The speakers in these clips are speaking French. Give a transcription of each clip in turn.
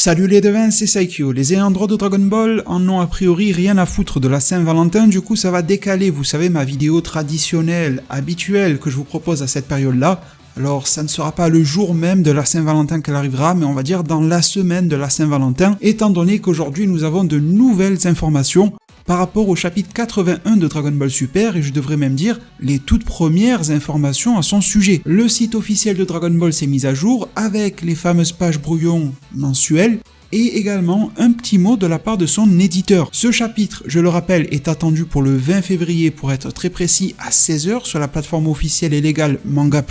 Salut les devins, c'est Saikyo. Les ayants droit de Dragon Ball en ont a priori rien à foutre de la Saint-Valentin, du coup ça va décaler, vous savez, ma vidéo traditionnelle, habituelle que je vous propose à cette période-là. Alors ça ne sera pas le jour même de la Saint-Valentin qu'elle arrivera, mais on va dire dans la semaine de la Saint-Valentin, étant donné qu'aujourd'hui nous avons de nouvelles informations par rapport au chapitre 81 de Dragon Ball Super, et je devrais même dire les toutes premières informations à son sujet. Le site officiel de Dragon Ball s'est mis à jour avec les fameuses pages brouillons mensuelles, et également un petit mot de la part de son éditeur. Ce chapitre, je le rappelle, est attendu pour le 20 février pour être très précis à 16h sur la plateforme officielle et légale Manga+,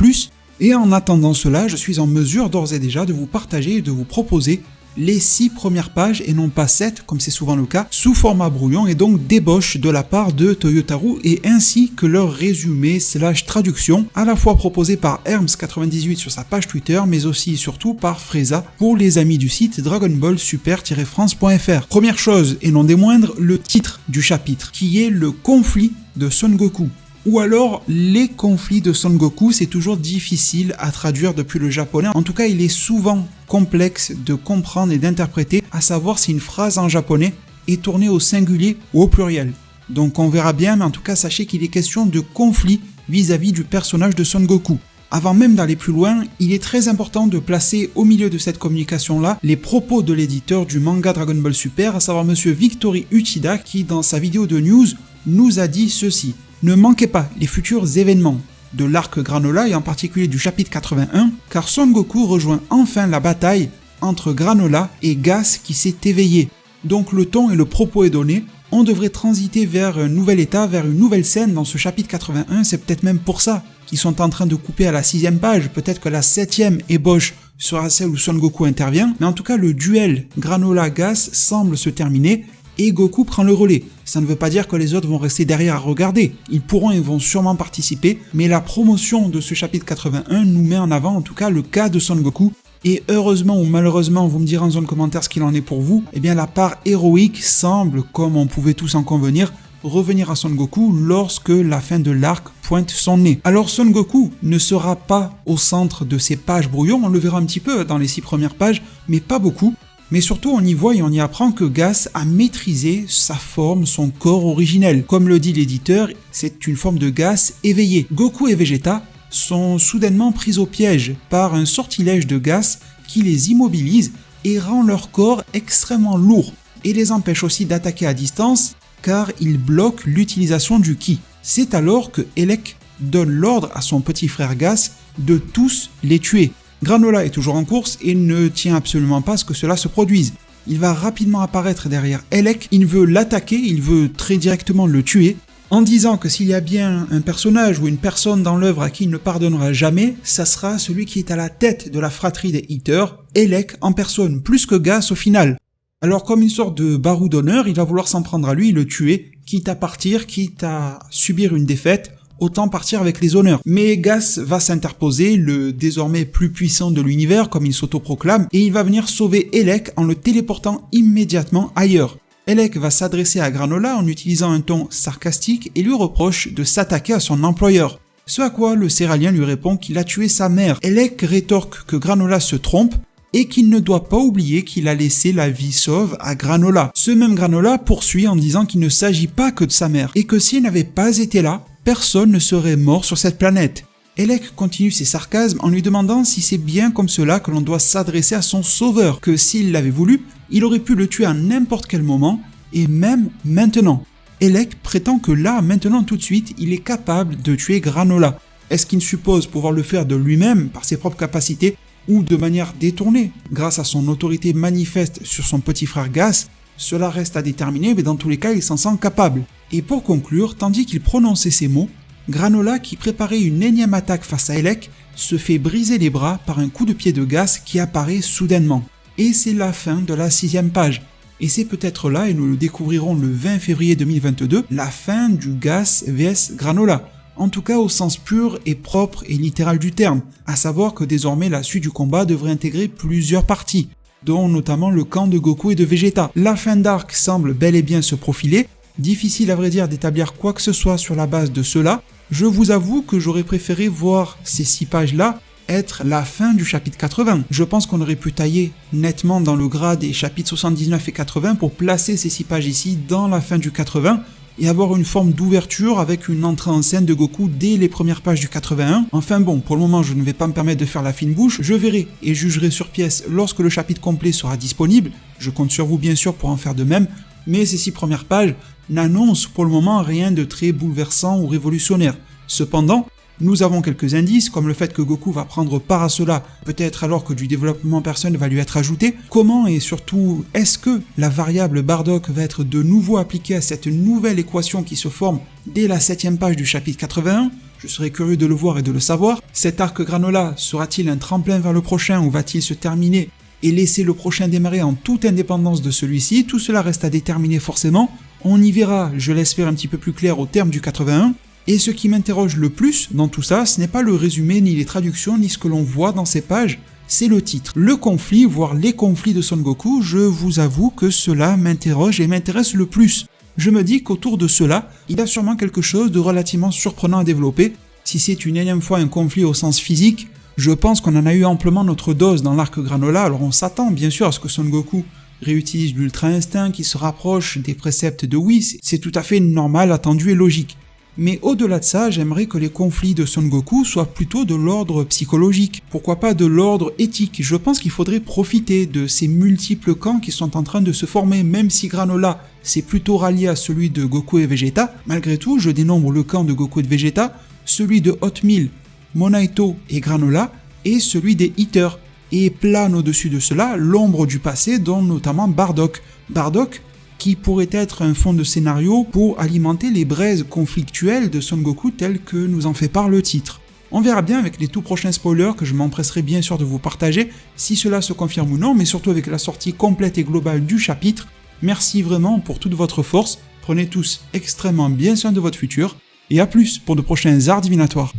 et en attendant cela, je suis en mesure d'ores et déjà de vous partager et de vous proposer les 6 premières pages et non pas 7 comme c'est souvent le cas, sous format brouillon et donc d'ébauche de la part de Toyotarou et ainsi que leur résumé / traduction, à la fois proposé par Herms98 sur sa page Twitter mais aussi et surtout par Freza pour les amis du site Dragon Ball Super-France.fr. Première chose et non des moindres, le titre du chapitre qui est le conflit de Son Goku. Ou alors, les conflits de Son Goku, c'est toujours difficile à traduire depuis le japonais. En tout cas, il est souvent complexe de comprendre et d'interpréter, à savoir si une phrase en japonais est tournée au singulier ou au pluriel. Donc on verra bien, mais en tout cas, sachez qu'il est question de conflit vis-à-vis du personnage de Son Goku. Avant même d'aller plus loin, il est très important de placer au milieu de cette communication-là les propos de l'éditeur du manga Dragon Ball Super, à savoir monsieur Victory Uchida, qui dans sa vidéo de news nous a dit ceci. Ne manquez pas les futurs événements de l'arc Granola et en particulier du chapitre 81, car Son Goku rejoint enfin la bataille entre Granola et Gas qui s'est éveillé. Donc le ton et le propos est donné, on devrait transiter vers un nouvel état, vers une nouvelle scène dans ce chapitre 81, c'est peut-être même pour ça qu'ils sont en train de couper à la 6ème page, peut-être que la 7ème ébauche sera celle où Son Goku intervient, mais en tout cas le duel Granola-Gas semble se terminer, et Goku prend le relais. Ça ne veut pas dire que les autres vont rester derrière à regarder. Ils pourront et vont sûrement participer, mais la promotion de ce chapitre 81 nous met en avant en tout cas le cas de Son Goku. Et heureusement ou malheureusement, vous me direz en zone commentaire ce qu'il en est pour vous, eh bien la part héroïque semble, comme on pouvait tous en convenir, revenir à Son Goku lorsque la fin de l'arc pointe son nez. Alors Son Goku ne sera pas au centre de ces pages brouillons, on le verra un petit peu dans les 6 premières pages, mais pas beaucoup. Mais surtout, on y voit et on y apprend que Gas a maîtrisé sa forme, son corps originel. Comme le dit l'éditeur, c'est une forme de Gas éveillée. Goku et Vegeta sont soudainement pris au piège par un sortilège de Gas qui les immobilise et rend leur corps extrêmement lourd et les empêche aussi d'attaquer à distance car il bloque l'utilisation du Ki. C'est alors que Elec donne l'ordre à son petit frère Gas de tous les tuer. Granola est toujours en course et ne tient absolument pas à ce que cela se produise. Il va rapidement apparaître derrière Elec, il veut l'attaquer, il veut très directement le tuer, en disant que s'il y a bien un personnage ou une personne dans l'œuvre à qui il ne pardonnera jamais, ça sera celui qui est à la tête de la fratrie des Eaters, Elec en personne, plus que Gas au final. Alors comme une sorte de barou d'honneur, il va vouloir s'en prendre à lui et le tuer, quitte à partir, quitte à subir une défaite, autant partir avec les honneurs. Mais Gas va s'interposer, le désormais plus puissant de l'univers comme il s'autoproclame, et il va venir sauver Elec en le téléportant immédiatement ailleurs. Elec va s'adresser à Granola en utilisant un ton sarcastique et lui reproche de s'attaquer à son employeur. Ce à quoi le Céralien lui répond qu'il a tué sa mère. Elec rétorque que Granola se trompe et qu'il ne doit pas oublier qu'il a laissé la vie sauve à Granola. Ce même Granola poursuit en disant qu'il ne s'agit pas que de sa mère et que s'il n'avait pas été là, personne ne serait mort sur cette planète. Elec continue ses sarcasmes en lui demandant si c'est bien comme cela que l'on doit s'adresser à son sauveur, que s'il l'avait voulu, il aurait pu le tuer à n'importe quel moment, et même maintenant. Elec prétend que là, maintenant tout de suite, il est capable de tuer Granola. Est-ce qu'il suppose pouvoir le faire de lui-même, par ses propres capacités, ou de manière détournée, grâce à son autorité manifeste sur son petit frère Gas? Cela reste à déterminer, mais dans tous les cas, il s'en sent capable. Et pour conclure, tandis qu'il prononçait ces mots, Granola, qui préparait une énième attaque face à Elec, se fait briser les bras par un coup de pied de Gas qui apparaît soudainement. Et c'est la fin de la 6ème page. Et c'est peut-être là, et nous le découvrirons le 20 février 2022, la fin du Gas vs Granola. En tout cas au sens pur et propre et littéral du terme, à savoir que désormais la suite du combat devrait intégrer plusieurs parties, dont notamment le camp de Goku et de Vegeta. La fin d'arc semble bel et bien se profiler, difficile à vrai dire d'établir quoi que ce soit sur la base de cela. Je vous avoue que j'aurais préféré voir ces 6 pages-là être la fin du chapitre 80. Je pense qu'on aurait pu tailler nettement dans le gras des chapitres 79 et 80 pour placer ces 6 pages ici dans la fin du 80 et avoir une forme d'ouverture avec une entrée en scène de Goku dès les premières pages du 81. Enfin bon, pour le moment je ne vais pas me permettre de faire la fine bouche, je verrai et jugerai sur pièce lorsque le chapitre complet sera disponible, je compte sur vous bien sûr pour en faire de même, mais ces 6 premières pages n'annoncent pour le moment rien de très bouleversant ou révolutionnaire. Cependant, nous avons quelques indices, comme le fait que Goku va prendre part à cela, peut-être alors que du développement personnel va lui être ajouté. Comment et surtout, est-ce que la variable Bardock va être de nouveau appliquée à cette nouvelle équation qui se forme dès la 7ème page du chapitre 81 ? Je serais curieux de le voir et de le savoir. Cet arc Granola sera-t-il un tremplin vers le prochain ou va-t-il se terminer et laisser le prochain démarrer en toute indépendance de celui-ci? Tout cela reste à déterminer forcément. On y verra, je l'espère, un petit peu plus clair au terme du 81. Et ce qui m'interroge le plus dans tout ça, ce n'est pas le résumé, ni les traductions, ni ce que l'on voit dans ces pages, c'est le titre. Le conflit, voire les conflits de Son Goku, je vous avoue que cela m'interroge et m'intéresse le plus. Je me dis qu'autour de cela, il y a sûrement quelque chose de relativement surprenant à développer. Si c'est une énième fois un conflit au sens physique, je pense qu'on en a eu amplement notre dose dans l'arc Granola, alors on s'attend bien sûr à ce que Son Goku réutilise l'Ultra Instinct, qui se rapproche des préceptes de Whis, c'est tout à fait normal, attendu et logique. Mais au-delà de ça, j'aimerais que les conflits de Son Goku soient plutôt de l'ordre psychologique. Pourquoi pas de l'ordre éthique? Je pense qu'il faudrait profiter de ces multiples camps qui sont en train de se former, même si Granola c'est plutôt rallié à celui de Goku et Vegeta. Malgré tout, je dénombre le camp de Goku et de Vegeta, celui de Hot Meal, Monaito et Granola, et celui des Eaters. Et plane au-dessus de cela l'ombre du passé, dont notamment Bardock. Bardock qui pourrait être un fond de scénario pour alimenter les braises conflictuelles de Son Goku telles que nous en fait part le titre. On verra bien avec les tout prochains spoilers que je m'empresserai bien sûr de vous partager, si cela se confirme ou non, mais surtout avec la sortie complète et globale du chapitre. Merci vraiment pour toute votre force, prenez tous extrêmement bien soin de votre futur, et à plus pour de prochains arts divinatoires.